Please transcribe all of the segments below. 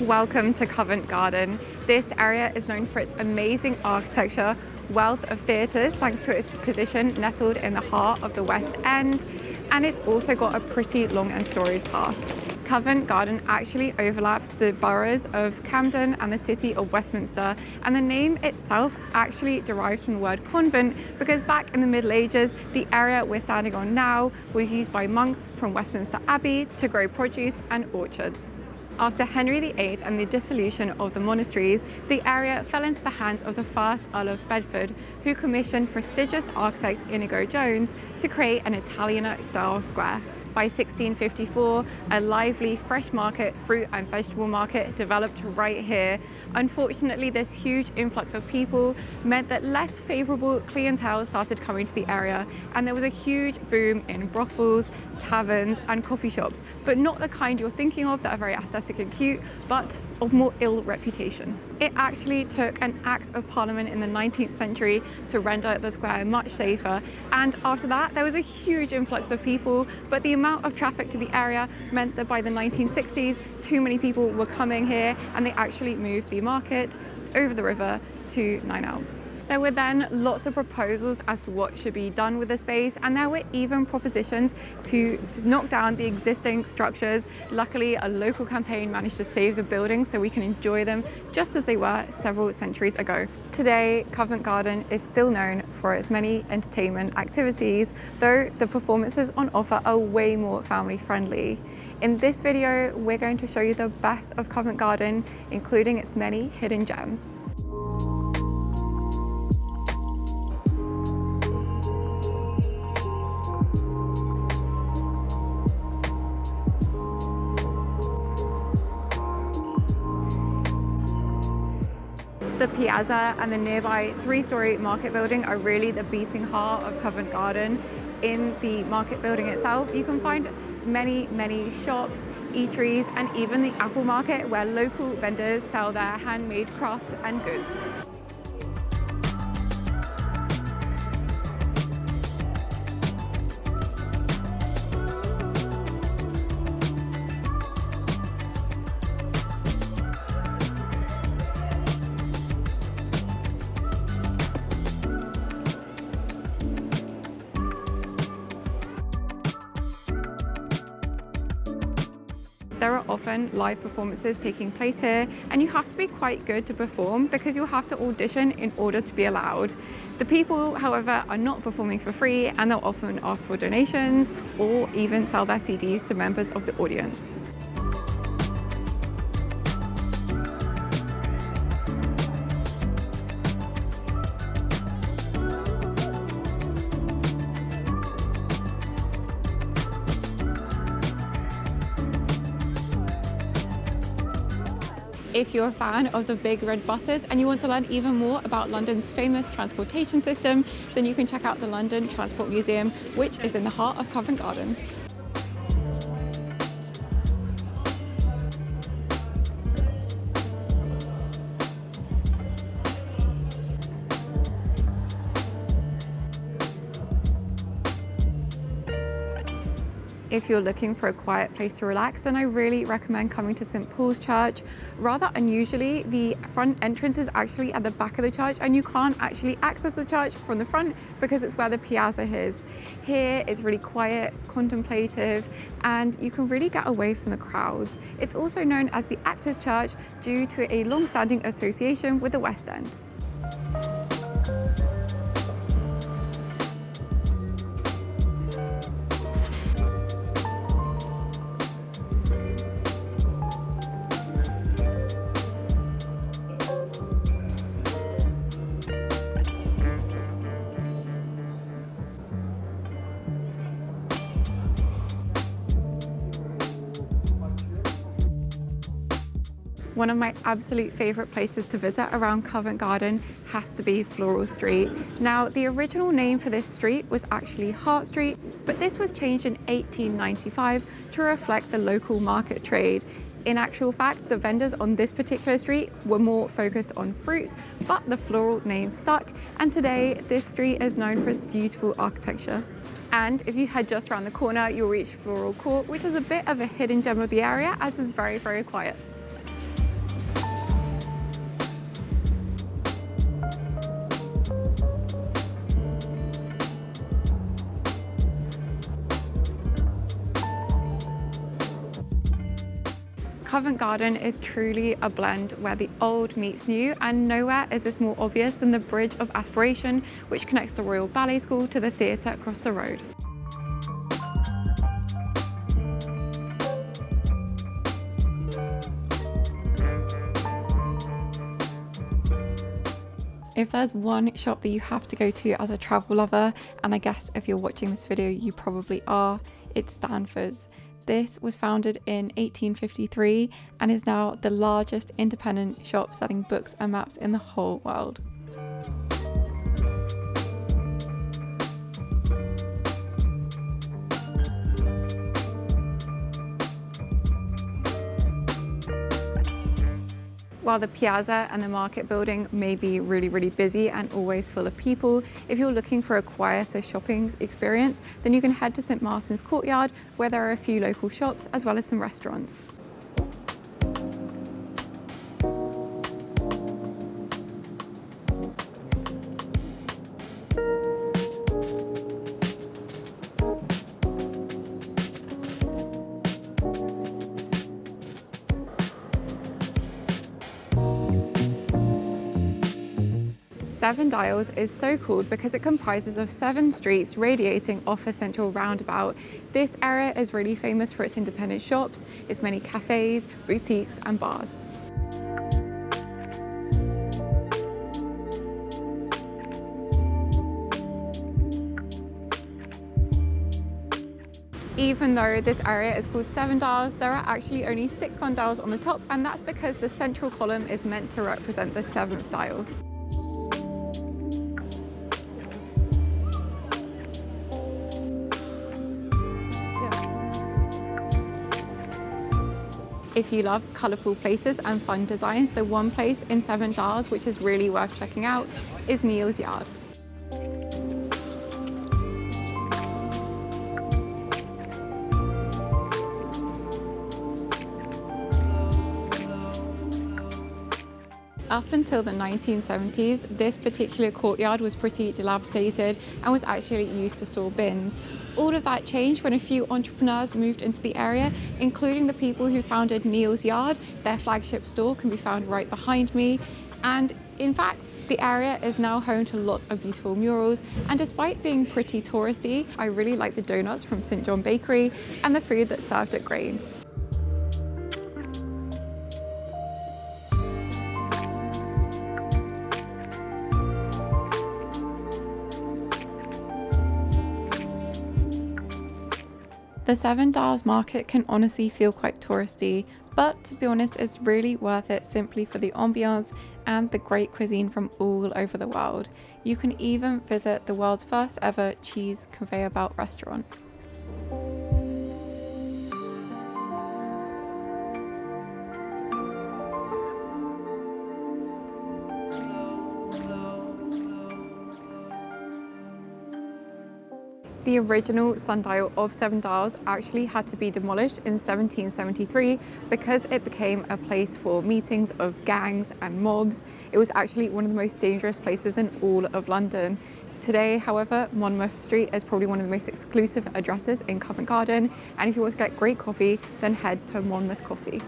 Welcome to Covent Garden. This area is known for its amazing architecture, wealth of theatres thanks to its position nestled in the heart of the West End, and it's also got a pretty long and storied past. Covent Garden actually overlaps the boroughs of Camden and the city of Westminster, and the name itself actually derives from the word convent because back in the Middle Ages, the area we're standing on now was used by monks from Westminster Abbey to grow produce and orchards. After Henry VIII and the dissolution of the monasteries, the area fell into the hands of the first Earl of Bedford, who commissioned prestigious architect Inigo Jones to create an Italian-style square. By 1654, a lively fresh market, fruit and vegetable market developed right here. Unfortunately, this huge influx of people meant that less favourable clientele started coming to the area, and there was a huge boom in brothels, taverns and coffee shops, but not the kind you're thinking of that are very aesthetic and cute, but of more ill reputation. It actually took an Act of Parliament in the 19th century to render the square much safer, and after that there was a huge influx of people, but the amount of traffic to the area meant that by the 1960s too many people were coming here, and they actually moved the market over the river to Nine Elms. There were then lots of proposals as to what should be done with the space, and there were even propositions to knock down the existing structures. Luckily, a local campaign managed to save the buildings so we can enjoy them just as they were several centuries ago. Today, Covent Garden is still known for its many entertainment activities, though the performances on offer are way more family friendly. In this video, we're going to show you the best of Covent Garden, including its many hidden gems. The Piazza and the nearby three-storey market building are really the beating heart of Covent Garden. In the market building itself, you can find many shops, eateries, and even the apple market where local vendors sell their handmade craft and goods. There are often live performances taking place here, and you have to be quite good to perform because you'll have to audition in order to be allowed. The people, however, are not performing for free, and they'll often ask for donations or even sell their CDs to members of the audience. If you're a fan of the big red buses and you want to learn even more about London's famous transportation system, then you can check out the London Transport Museum, which is in the heart of Covent Garden. If you're looking for a quiet place to relax, then I really recommend coming to St. Paul's Church. Rather unusually, the front entrance is actually at the back of the church, and you can't actually access the church from the front because it's where the Piazza is. Here it's really quiet, contemplative, and you can really get away from the crowds. It's also known as the Actors' Church due to a long-standing association with the West End. One of my absolute favourite places to visit around Covent Garden has to be Floral Street. Now, the original name for this street was actually Hart Street, but this was changed in 1895 to reflect the local market trade. In actual fact, the vendors on this particular street were more focused on fruits, but the floral name stuck, and today this street is known for its beautiful architecture. And if you head just around the corner, you'll reach Floral Court, which is a bit of a hidden gem of the area as it's very, very quiet. Covent Garden is truly a blend where the old meets new, and nowhere is this more obvious than the Bridge of Aspiration, which connects the Royal Ballet School to the theatre across the road. If there's one shop that you have to go to as a travel lover, and I guess if you're watching this video you probably are, it's Stanford's. This was founded in 1853 and is now the largest independent shop selling books and maps in the whole world. While the Piazza and the market building may be really busy and always full of people, if you're looking for a quieter shopping experience, then you can head to St. Martin's Courtyard, where there are a few local shops as well as some restaurants. Seven Dials is so called because it comprises of 7 streets radiating off a central roundabout. This area is really famous for its independent shops, its many cafes, boutiques and bars. Even though this area is called 7 Dials, there are actually only 6 sundials on the top, and that's because the central column is meant to represent the 7th dial. If you love colourful places and fun designs, the one place in 7 Dials which is really worth checking out is Neal's Yard. Up until the 1970s, this particular courtyard was pretty dilapidated and was actually used to store bins. All of that changed when a few entrepreneurs moved into the area, including the people who founded Neal's Yard. Their flagship store can be found right behind me. And in fact, the area is now home to lots of beautiful murals, and despite being pretty touristy, I really like the donuts from St. John Bakery and the food that's served at Grains. The 7 Dials market can honestly feel quite touristy, but to be honest, it's really worth it simply for the ambiance and the great cuisine from all over the world. You can even visit the world's first ever cheese conveyor belt restaurant. The original sundial of 7 Dials actually had to be demolished in 1773 because it became a place for meetings of gangs and mobs. It was actually one of the most dangerous places in all of London. Today, however, Monmouth Street is probably one of the most exclusive addresses in Covent Garden, and if you want to get great coffee, then head to Monmouth Coffee.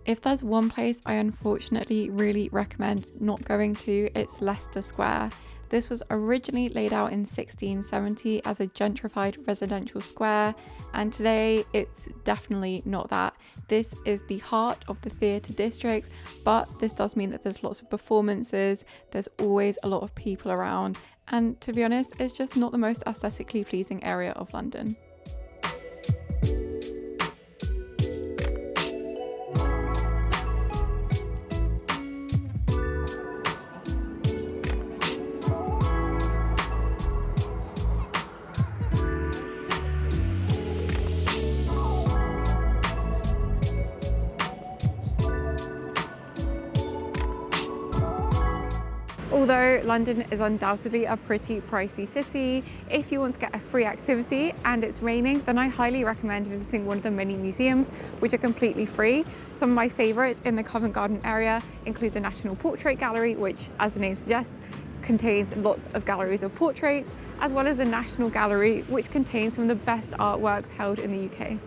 If there's one place I unfortunately really recommend not going to, it's Leicester Square. This was originally laid out in 1670 as a gentrified residential square, and today it's definitely not that. This is the heart of the theatre district, but this does mean that there's lots of performances, there's always a lot of people around, and to be honest, it's just not the most aesthetically pleasing area of London. Although London is undoubtedly a pretty pricey city, if you want to get a free activity and it's raining, then I highly recommend visiting one of the many museums, which are completely free. Some of my favourites in the Covent Garden area include the National Portrait Gallery, which, as the name suggests, contains lots of galleries of portraits, as well as the National Gallery, which contains some of the best artworks held in the UK.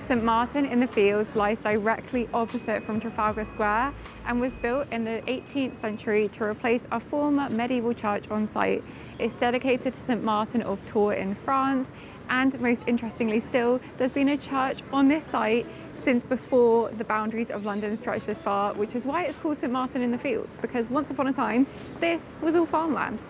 St Martin in the Fields lies directly opposite from Trafalgar Square and was built in the 18th century to replace a former medieval church on site. It's dedicated to St Martin of Tours in France, and most interestingly still, there's been a church on this site since before the boundaries of London stretched this far, which is why it's called St Martin in the Fields, because once upon a time, this was all farmland.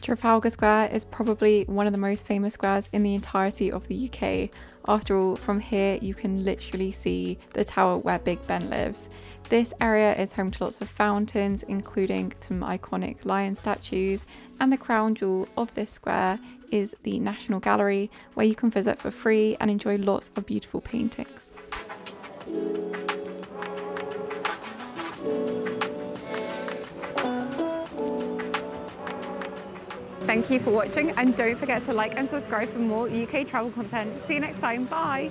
Trafalgar Square is probably one of the most famous squares in the entirety of the UK. After all, from here you can literally see the tower where Big Ben lives. This area is home to lots of fountains, including some iconic lion statues, and the crown jewel of this square is the National Gallery, where you can visit for free and enjoy lots of beautiful paintings. Thank you for watching, and don't forget to like and subscribe for more UK travel content. See you next time. Bye.